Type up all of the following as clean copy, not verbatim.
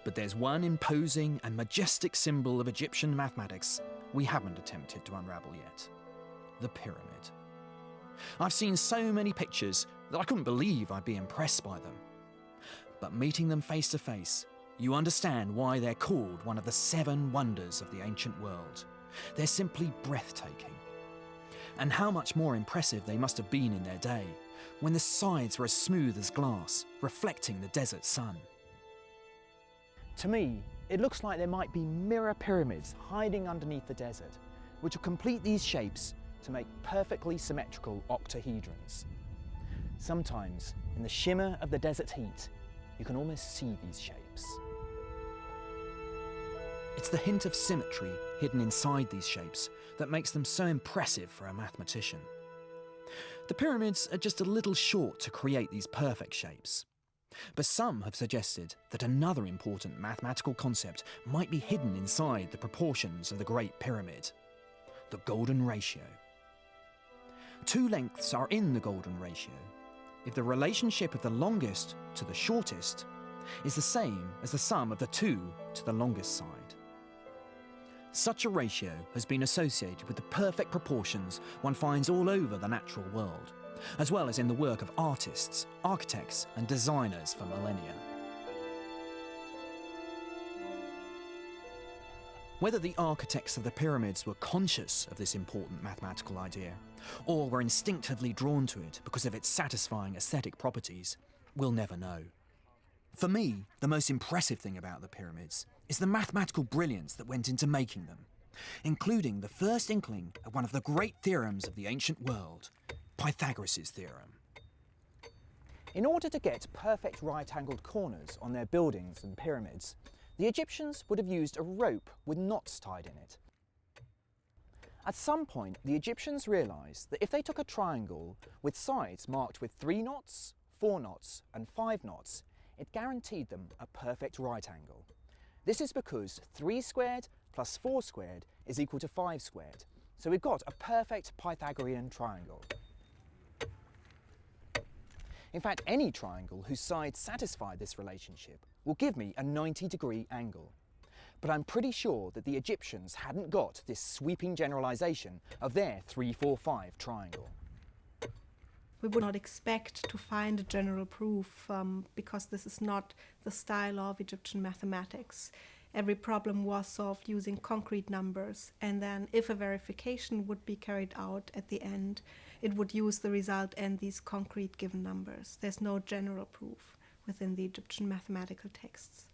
But there's one imposing and majestic symbol of Egyptian mathematics we haven't attempted to unravel yet: the pyramid. I've seen so many pictures that I couldn't believe I'd be impressed by them. But meeting them face to face, you understand why they're called one of the 7 wonders of the ancient world. They're simply breathtaking. And how much more impressive they must have been in their day, when the sides were as smooth as glass, reflecting the desert sun. To me, it looks like there might be mirror pyramids hiding underneath the desert, which will complete these shapes to make perfectly symmetrical octahedrons. Sometimes, in the shimmer of the desert heat, you can almost see these shapes. It's the hint of symmetry hidden inside these shapes that makes them so impressive for a mathematician. The pyramids are just a little short to create these perfect shapes. But some have suggested that another important mathematical concept might be hidden inside the proportions of the Great Pyramid: the golden ratio. 2 lengths are in the golden ratio if the relationship of the longest to the shortest is the same as the sum of the 2 to the longest side. Such a ratio has been associated with the perfect proportions one finds all over the natural world, as well as in the work of artists, architects, and designers for millennia. Whether the architects of the pyramids were conscious of this important mathematical idea, or were instinctively drawn to it because of its satisfying aesthetic properties, we'll never know. For me, the most impressive thing about the pyramids is the mathematical brilliance that went into making them, including the first inkling of one of the great theorems of the ancient world, Pythagoras' theorem. In order to get perfect right-angled corners on their buildings and pyramids, the Egyptians would have used a rope with knots tied in it. At some point, the Egyptians realised that if they took a triangle with sides marked with 3 knots, 4 knots, and 5 knots, it guaranteed them a perfect right angle. This is because 3 squared plus 4 squared is equal to 5 squared. So we've got a perfect Pythagorean triangle. In fact, any triangle whose sides satisfy this relationship will give me a 90-degree angle. But I'm pretty sure that the Egyptians hadn't got this sweeping generalisation of their 3-4-5 triangle. We would not expect to find a general proof because this is not the style of Egyptian mathematics. Every problem was solved using concrete numbers, and then if a verification would be carried out at the end, it would use the result and these concrete given numbers. There's no general proof within the Egyptian mathematical texts.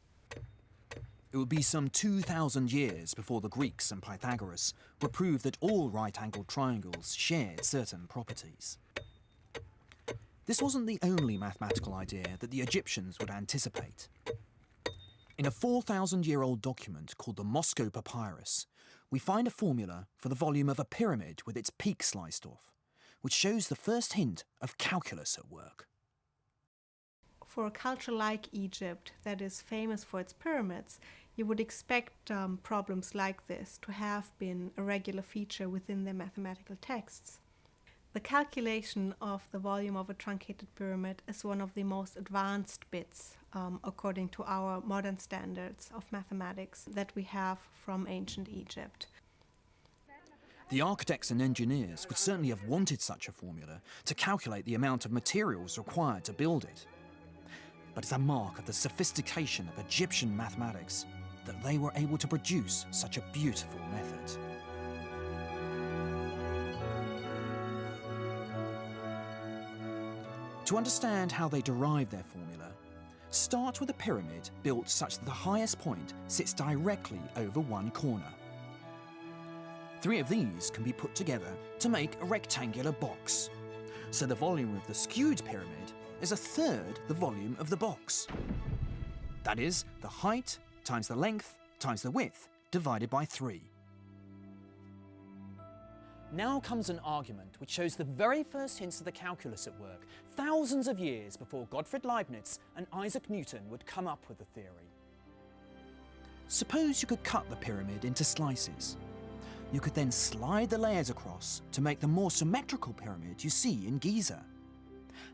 It would be some 2,000 years before the Greeks and Pythagoras would prove that all right-angled triangles shared certain properties. This wasn't the only mathematical idea that the Egyptians would anticipate. In a 4,000-year-old document called the Moscow Papyrus, we find a formula for the volume of a pyramid with its peak sliced off, which shows the first hint of calculus at work. For a culture like Egypt that is famous for its pyramids, you would expect problems like this to have been a regular feature within their mathematical texts. The calculation of the volume of a truncated pyramid is one of the most advanced bits, according to our modern standards of mathematics, that we have from ancient Egypt. The architects and engineers would certainly have wanted such a formula to calculate the amount of materials required to build it. But it's a mark of the sophistication of Egyptian mathematics that they were able to produce such a beautiful method. To understand how they derived their formula, start with a pyramid built such that the highest point sits directly over one corner. 3 of these can be put together to make a rectangular box, so the volume of the skewed pyramid is 1/3 the volume of the box. That is, the height times the length times the width divided by 3. Now comes an argument which shows the very first hints of the calculus at work, thousands of years before Gottfried Leibniz and Isaac Newton would come up with the theory. Suppose you could cut the pyramid into slices. You could then slide the layers across to make the more symmetrical pyramid you see in Giza.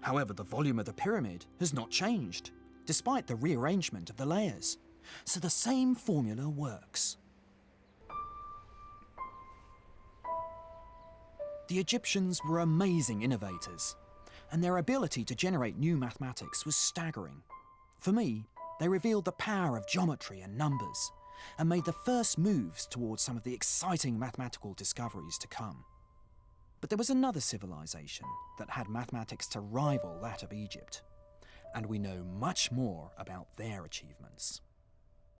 However, the volume of the pyramid has not changed, despite the rearrangement of the layers, So the same formula works. The Egyptians were amazing innovators, and their ability to generate new mathematics was staggering. For me, they revealed the power of geometry and numbers, and made the first moves towards some of the exciting mathematical discoveries to come. But there was another civilization that had mathematics to rival that of Egypt, and we know much more about their achievements.